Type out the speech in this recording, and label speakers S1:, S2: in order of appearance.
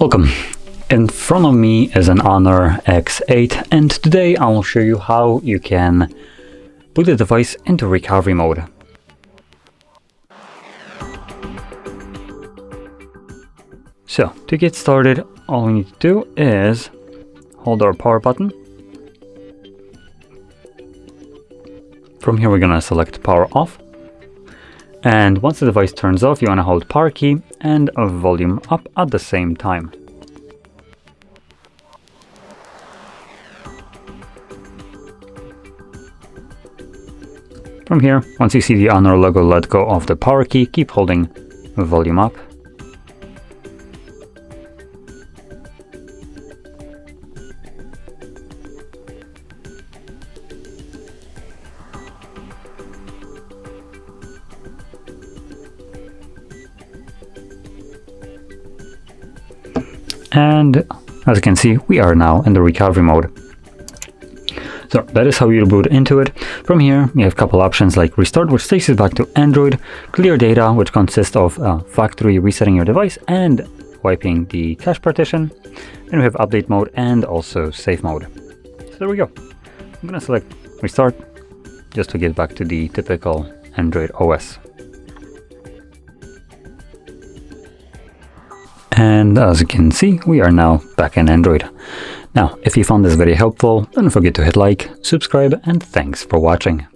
S1: Welcome. In front of me is an Honor X8, and today I will show you how you can put the device into recovery mode. So, to get started, all we need to do is hold our power button. From here we're going to select power off. And once the device turns off, you want to hold power key and volume up at the same time. From here, once you see the Honor logo, let go of the power key, keep holding volume up. And as you can see, we are now in the recovery mode. So that is how you boot into it. From here, you have a couple options like restart, which takes you back to Android, clear data, which consists of factory resetting your device and wiping the cache partition. Then we have update mode and also safe mode. So there we go. I'm gonna select restart just to get back to the typical Android OS. And as you can see, we are now back in Android. Now, if you found this video helpful, don't forget to hit like, subscribe, and thanks for watching.